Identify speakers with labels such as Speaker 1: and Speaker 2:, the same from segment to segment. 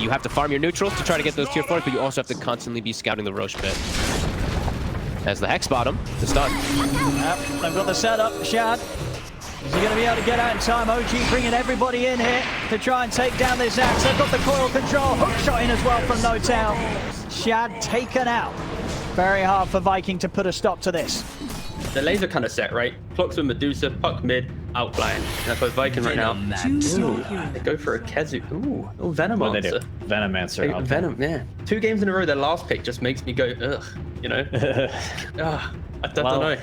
Speaker 1: you have to farm your neutrals to try to get those tier 4s, but you also have to constantly be scouting the Roche pit. As the Hex bottom, the stun.
Speaker 2: Yep, they've got the setup. Shad, is he going to be able to get out in time? OG bringing everybody in here to try and take down this axe. They've got the coil control. Hook shot in as well from Notel. Shad taken out. Very hard for Viking to put a stop to this.
Speaker 3: The laser kind of set, right? Clocks with Medusa, puck mid, outflying. That's what Viking right now. Ooh, they go for a Kezu. Ooh, Venomancer.
Speaker 4: Venomancer. Okay.
Speaker 3: Venom, yeah. 2 games in a row, their last pick just makes me go, ugh, you know? I don't know.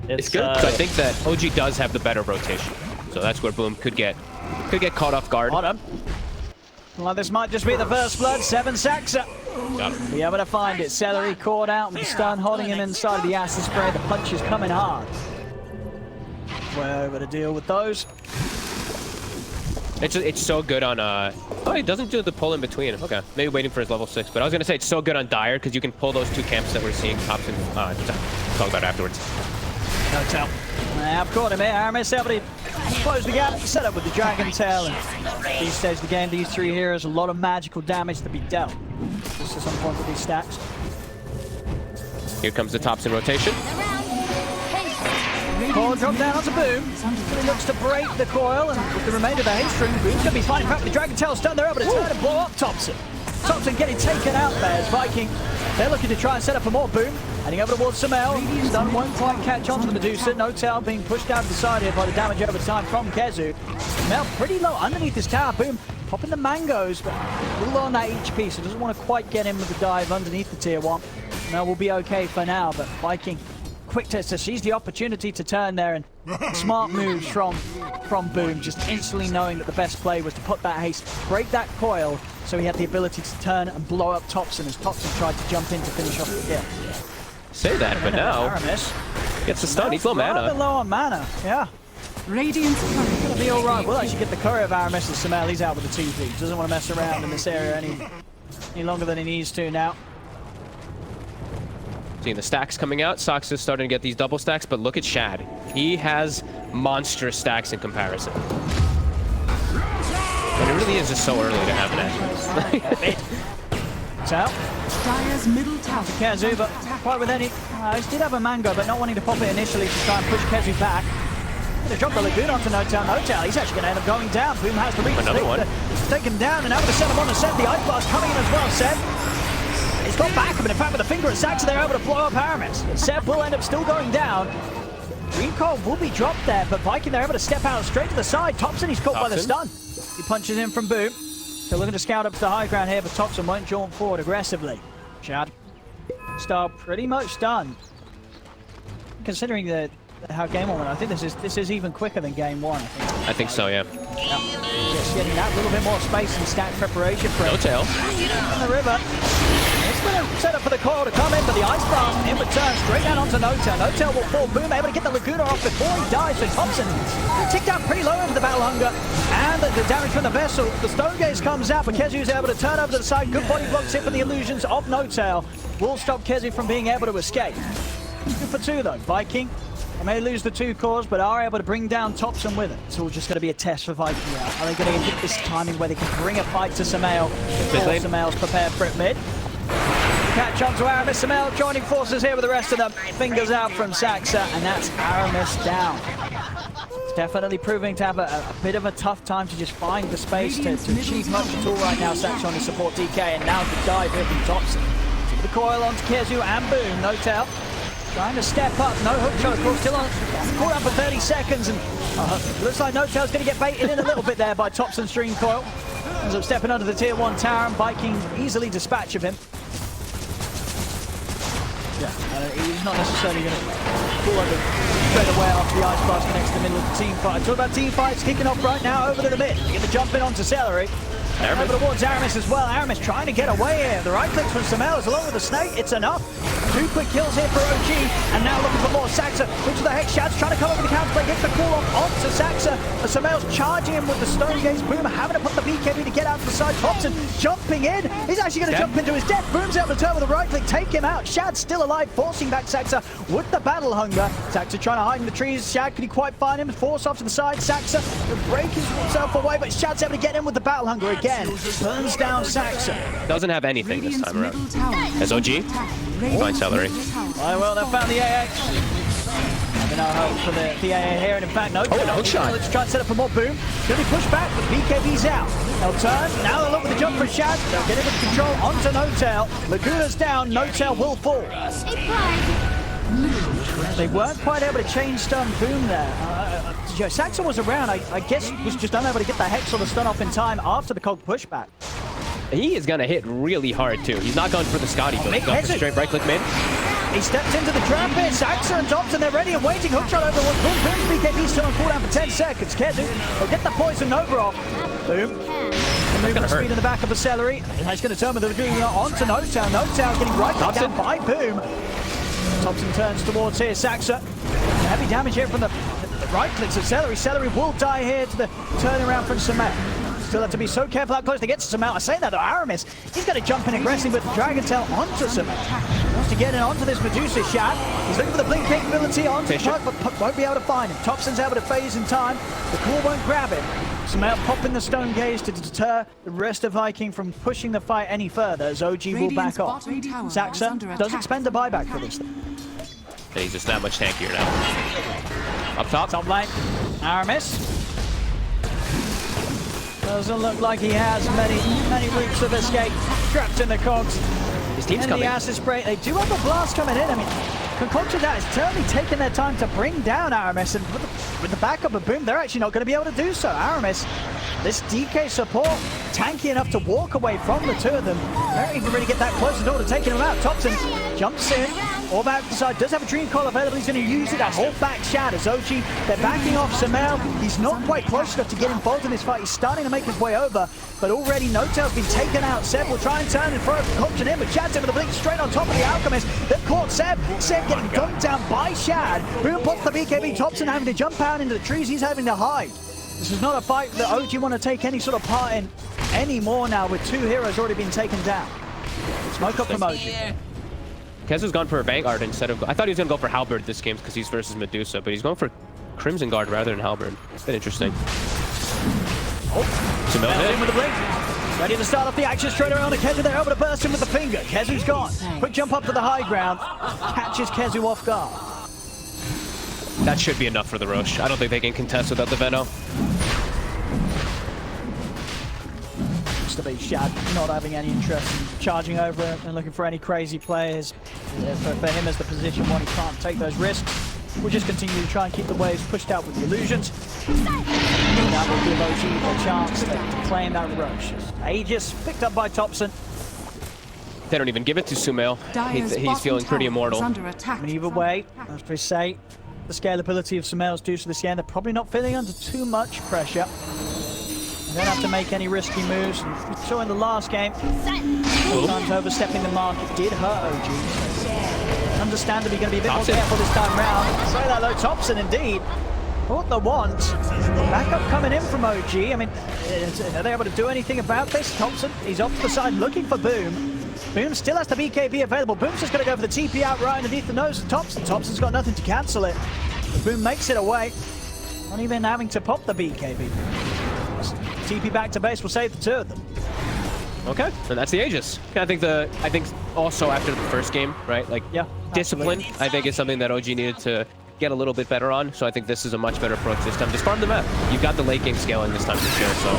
Speaker 3: It's good.
Speaker 1: So I think that OG does have the better rotation. So that's where Boom could get caught off guard.
Speaker 2: On him. Well, this might just be the first blood. 7 Saxa. Be able to find it. Celery caught out with the stun, holding him inside of the acid spray. The punch is coming hard. We're able to deal with those.
Speaker 1: It's so good on oh, he doesn't do the pull in between. Okay, maybe waiting for his level 6. But I was gonna say it's so good on Dire because you can pull those 2 camps that we're seeing. Tops and talk about it afterwards.
Speaker 2: No tell. I've caught him here. Aramis able to close the gap. Set up with the Dragon Tail. And these stage of the game, these 3 heroes, a lot of magical damage to be dealt. Just at some point with these stacks.
Speaker 1: Here comes the tops in rotation.
Speaker 2: Coil drop down onto Boom. He looks to break the coil, and with the remainder of the haste string, Boom's going to be fine. In fact, with the Dragon Tail stun, they're able to turn and blow up Thompson. Thompson getting taken out there as Viking. They're looking to try and set up for more Boom. Heading over towards Samel. Stun won't quite catch on to the Medusa. No tail being pushed out to the side here by the damage over time from Kezu. Samel pretty low underneath his tower. Boom popping the mangoes, but a little low on that HP, so doesn't want to quite get in with the dive underneath the tier 1. Samel will be okay for now, but Viking quick to seize the opportunity to turn there, and smart moves from Boom, just instantly knowing that the best play was to put that haste, break that coil, so he had the ability to turn and blow up Thompson as Thompson tried to jump in to finish off the kill.
Speaker 1: Say that, but now
Speaker 2: Aramis
Speaker 1: gets the stun. He's low mana.
Speaker 2: Low on mana, yeah.
Speaker 5: Radiant's
Speaker 2: Gonna be all right. We'll actually get the courier of Aramis and Samel. He's out with the TP. Doesn't want to mess around in this area any longer than he needs to now.
Speaker 1: Seeing the stacks coming out. Sox is starting to get these double stacks, but look at Shad. He has monstrous stacks in comparison. And it really is just so early to have that.
Speaker 2: So,
Speaker 5: Dire's middle tower.
Speaker 2: Kezu, but quite with any... he did have a mango, but not wanting to pop it initially to try and push Kezu back. Gonna drop the Lagoon onto Notel. Notel, he's actually going to end up going down. Boom has to reach.
Speaker 1: Another one.
Speaker 2: Take him down, and able to send him on to Seth. The Ice Blast coming in as well, Seth. He's got back, but in fact with the finger at Saxa, they're able to blow up Aramis. Seth will end up still going down. Green Coil will be dropped there, but Viking, they're able to step out straight to the side. Thompson, he's caught by the stun. He punches in from Boom. They're looking to scout up to the high ground here, but Thompson won't jaunt forward aggressively. Shad, Star pretty much done. Considering how game 1 went, I think this is even quicker than game 1.
Speaker 1: I think so, yeah.
Speaker 2: Just getting that little bit more space and stack preparation for
Speaker 1: No tail.
Speaker 2: on the river. It's going to set up for the coil to come in, but the Ice Blast in return straight down onto Notel. Notel will fall. Boom able to get the Laguna off before he dies, so Thompson ticked out pretty low into the Battle Hunger, and the damage from the vessel. The Stone Gaze comes out, but Kezu is able to turn over to the side. Good body blocks hit from the illusions of Notel. Will stop Kezu from being able to escape. Good for 2 though. Viking, they may lose the 2 cores, but are able to bring down Thompson with it. It's all just going to be a test for Viking now. Are they going to get this timing where they can bring a fight to Samel before Samel's prepared for it mid? Catch on to Aramis. Samel joining forces here with the rest of them. Fingers out from Saxa, and that's Aramis down. It's definitely proving to have a bit of a tough time to just find the space to achieve much at all right now. Saxa on to support DK, and now the dive here from Thompson. The coil onto Kezu and Boom. Notel trying to step up. No hook shot, of course, still on. Caught up for 30 seconds, and looks like Notel's going to get baited in a little bit there by Thompson's stream coil. Ends up stepping under the tier 1 tower, and Viking easily dispatch of him. Yeah, he's not necessarily going to pull over straight away after the Ice Blast connects to the middle of the team fight. Talk about team fights kicking off right now over to the mid. Get the jump in onto Celery. Over towards Aramis as well. Aramis trying to get away here. The right clicks from Samel along with the snake. It's enough. 2 quick kills here for OG, and now looking for more. Saxa into the Hex. Shad's trying to come over the counterplay. Gets the call off onto Saxa. Samel's charging him with the Stone Gaze. Boom having to put the BKB to get out to the side. Thompson jumping in. He's actually going to jump into his death. Boom's able to turn with the right click, take him out. Shad's still alive, forcing back Saxa with the Battle Hunger. Saxa trying to hide in the trees. Shad, could he quite find him? Force off to the side. Saxa breaking himself away, but Shad's able to get in with the Battle Hunger again. again. Burns down Saxon.
Speaker 1: Doesn't have anything this time around.
Speaker 5: Middle tower
Speaker 1: As OG?
Speaker 5: is under attack.
Speaker 1: Fine celery.
Speaker 2: Oh, well, they found the AA. Having no hope for the AA here, and in fact, no.
Speaker 1: Oh, no shot.
Speaker 2: Let's try and set up for more boom. Gonna be pushed back, but BKB's out. They'll turn. Now they'll look with the jump for Shad. They'll get it with control onto No-Tail. Laguna's down. No-Tail will fall. They weren't quite able to chain stun boom there. Saxon was around. I guess was just unable to get the Hex or the stun off in time after the Cog pushback.
Speaker 1: He is gonna hit really hard too. He's not going for the Scotty, but he's going for straight right click mid.
Speaker 2: He steps into the trap here. Saxon and Thompson, they're ready and waiting. Hook shot over one. Boom, boom. BKB still on cooldown for 10 seconds. Kezu will get the poison over off. Boom. The movement speed in the back of the Celery. He's going to turn with the Laguna onto No-Tail. No-Tail getting right down by Boom. Thompson turns towards here. Saxon. Heavy damage here from the right clicks of Celery. Celery will die here to the turnaround from Sumet. Still have to be so careful how close they get to Sumet. I say that though, Aramis, he's going to jump in aggressively with the Dragon Tail onto Sumet. Wants to get in onto this Medusa Shad. He's looking for the blink capability onto Puck, but Puck won't be able to find him. Thompson's able to phase in time. The core won't grab him. Sumet popping the Stone Gaze to deter the rest of Viking from pushing the fight any further as OG will back off. Saxon does expend a buyback for this.
Speaker 1: And he's just that much tankier now. Up top.
Speaker 2: Top lane. Aramis. Doesn't look like he has many routes of escape. Trapped in the cogs.
Speaker 1: His team's
Speaker 2: and
Speaker 1: coming.
Speaker 2: the acid spray. They do have a blast coming in. I mean, Concoction that is certainly taking their time to bring down Aramis, and with the backup of Boom, they're actually not going to be able to do so. Aramis, this DK support, tanky enough to walk away from the two of them. They don't even really get that close at all to taking him out. Thompson jumps in. All back to the side, does have a Dream Call available. He's going to use it to hold back Shad as OG. They're backing off Samel. He's not quite close enough to get involved in this fight. He's starting to make his way over, but already No-Tail's been taken out. Seb will try and turn and throw a Concoction in, but Shad's in with a blink straight on top of the Alchemist. They've caught Seb. Seb getting dunked down by Shad. Boom pops the BKB. Thompson having to jump out into the trees. He's having to hide. This is not a fight that OG want to take any sort of part in anymore now, with two heroes already being taken down. Smoke up from OG.
Speaker 1: Kezu's gone for a Vanguard instead of... I thought he was going to go for Halberd this game because he's versus Medusa, but he's going for Crimson Guard rather than Halberd. It's been interesting.
Speaker 2: Sumel's in with the blink. Ready to start off the action straight around to Kezu. They're able to burst him with the finger. Kezu's gone. Quick jump up to the high ground. Catches Kezu off guard.
Speaker 1: That should be enough for the Roche. I don't think they can contest without the Veno.
Speaker 2: To be Shad not having any interest in charging over and looking for any crazy players. For him as the position one, he can't take those risks. We'll just continue to try and keep the waves pushed out with the illusions. That will give OG a chance to claim that Roche. Aegis picked up by Thompson.
Speaker 1: They don't even give it to Sumail. He's feeling pretty immortal.
Speaker 2: Either way, as we say, the scalability of Sumail's due to this game. They're probably not feeling under too much pressure. They don't have to make any risky moves. We saw in the last game, sometimes overstepping the mark did hurt OG. Understandably going to be a bit more careful this time round. Say that though, Thompson indeed. Caught the want. Backup coming in from OG. I mean, are they able to do anything about this? Thompson, he's off to the side looking for Boom. Boom still has the BKB available. Boom's just going to go for the TP out right underneath the nose of Thompson. Thompson's got nothing to cancel it. Boom makes it away. Not even having to pop the BKB. TP back to base will save the two of them.
Speaker 1: Okay, and that's the Aegis. I think also after the first game, right? Like,
Speaker 2: yeah,
Speaker 1: discipline, I think, is something that OG needed to get a little bit better on. So I think this is a much better approach this time. Just farm the map. You've got the late game scaling this time for sure. So.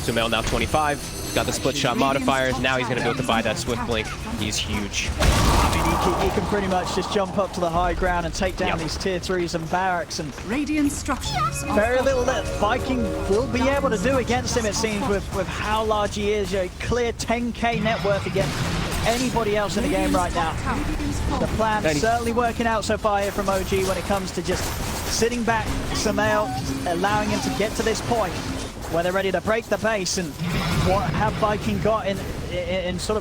Speaker 1: Sumail now 25. Got the split shot modifiers. Now he's going to be able to buy that Swift Blink. He's huge.
Speaker 2: I mean, he can pretty much just jump up to the high ground and take down these tier 3s and barracks. And
Speaker 5: Radiant structures.
Speaker 2: Very little that Viking will be able to do against him, it seems, with how large he is. A clear 10k net worth against anybody else in the game right now. The plan's certainly working out so far here from OG when it comes to just sitting back, Sumail, allowing him to get to this point where they're ready to break the base. And what have Viking got in store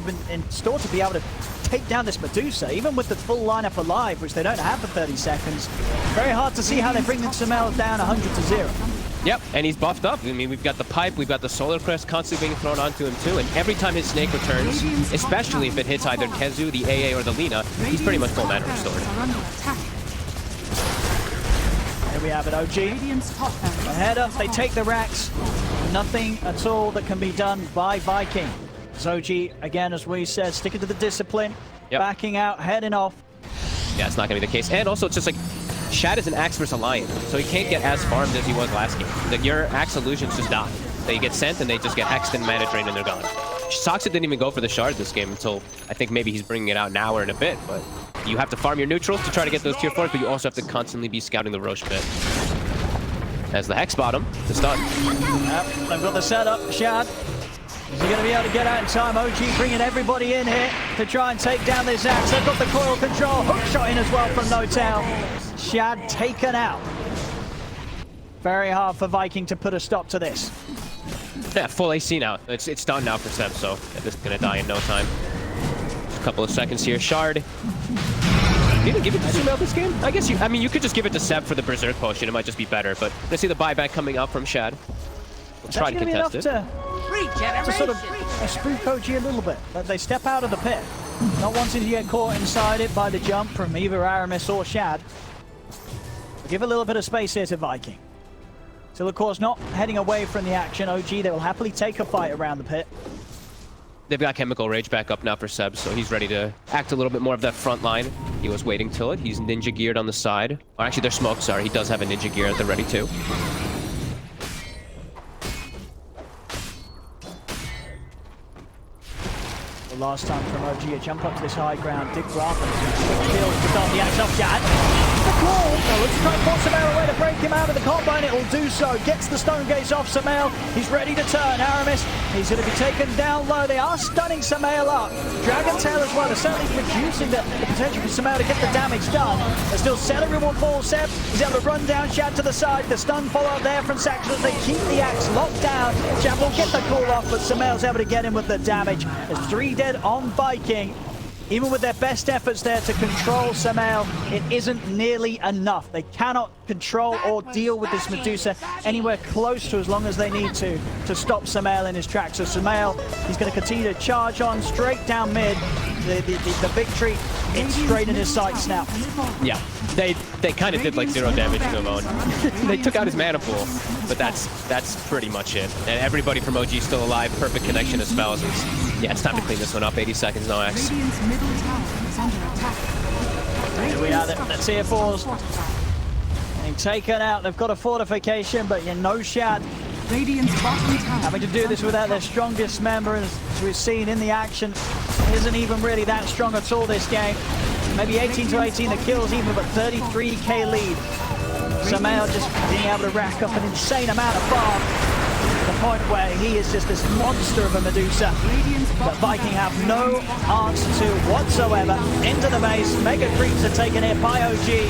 Speaker 2: to be able to take down this Medusa, even with the full lineup alive, which they don't have for 30 seconds. Very hard to see how they bring Sumail down 100 to 0.
Speaker 1: Yep, and he's buffed up. I mean, we've got the pipe, we've got the solar crest constantly being thrown onto him too, and every time his snake returns, especially if it hits either Kezu, the AA, or the Lina, he's pretty much full mana restored.
Speaker 2: Here we have it, OG. Ahead up, they take the racks. Nothing at all that can be done by Viking. OG, again, as we said, sticking to the discipline, backing out, heading off.
Speaker 1: Yeah, it's not going to be the case. And also, it's just like, Shad is an Axe versus Lion, so he can't get as farmed as he was last game. Like, your Axe illusions just die. They get sent, and they just get hexed and mana drained, and they're gone. Soxa didn't even go for the shard this game until I think maybe he's bringing it out now or in a bit, but you have to farm your neutrals to try to get those tier 4s, but you also have to constantly be scouting the Roche pit. As the Hex bottom, the stun.
Speaker 2: Yep, they've got the setup. Shad, is he going to be able to get out in time? OG bringing everybody in here to try and take down this Axe. They've got the coil control. Hook shot in as well from N0tail. Shad taken out. Very hard for Viking to put a stop to this.
Speaker 1: Yeah, full AC now. It's done now for Seb, so this is going to die in no time. Just a couple of seconds here. Shard. You didn't give it to Sumail this game? I guess I mean, you could just give it to Seb for the Berserk potion. It might just be better, but let's see the buyback coming up from Shad. We'll try to contest it.
Speaker 2: To sort of spook OG a little bit. But they step out of the pit, not wanting to get caught inside it by the jump from either Aramis or Shad. Give a little bit of space here to Viking. Still, of course, not heading away from the action. OG, they will happily take a fight around the pit.
Speaker 1: They've got Chemical Rage back up now for Seb, so he's ready to act a little bit more of that front line. He was waiting till it. He's ninja geared on the side. Or actually, they're smoke, sorry. He does have a ninja gear at the ready too.
Speaker 2: The last time from OG, a jump up to this high ground. Dig Graf and quick kills to start the action off Shad. The call! Now let's try and force Sumail away to break him out of the combo, and it will do so. Gets the stone gaze off Sumail. He's ready to turn. Aramis, he's going to be taken down low. They are stunning Sumail up. Dragon Tail as well. They're certainly reducing the potential for Sumail to get the damage done. They're still selling one full Seb. He's able to run down Shad to the side. The stun follow-up there from Saxon as they keep the Axe locked down. Shad will get the call off, but Sumail's able to get him with the damage. There's 3 dead on Viking. Even with their best efforts there to control Sumail, it isn't nearly enough. They cannot control or deal with this Medusa anywhere close to as long as they need to stop Sumail in his tracks. So Sumail, he's going to continue to charge on straight down mid. The victory, it's straight in his sights now.
Speaker 1: Yeah, they kind of did like 0 damage to him on. They took out his mana pool, but that's pretty much it. And everybody from OG still alive. Perfect connection of spells. Yeah, it's time to clean this one up. 80 seconds, no Axe.
Speaker 2: Here we are, the tier 4s. Being taken out. They've got a fortification, but no Shad. Having to do this without their strongest member, as we've seen in the action, isn't even really that strong at all this game. Maybe 18 to 18 the kills even, but 33k lead. Sumail just being able to rack up an insane amount of farm to the point where he is just this monster of a Medusa. But Viking have no answer to whatsoever. Into the base, mega creeps are taken here by OG.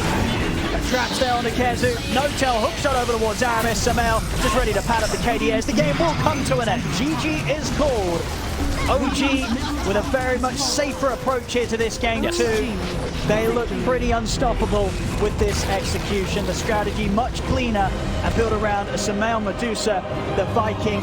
Speaker 2: Traps there on the Kezu. N0tail hook shot over towards Aramis. Sumail just ready to pad up the KDS. The game will come to an end. GG is called. OG with a very much safer approach here to this game too. They look pretty unstoppable with this execution. The strategy much cleaner and built around a Sumail Medusa. The Viking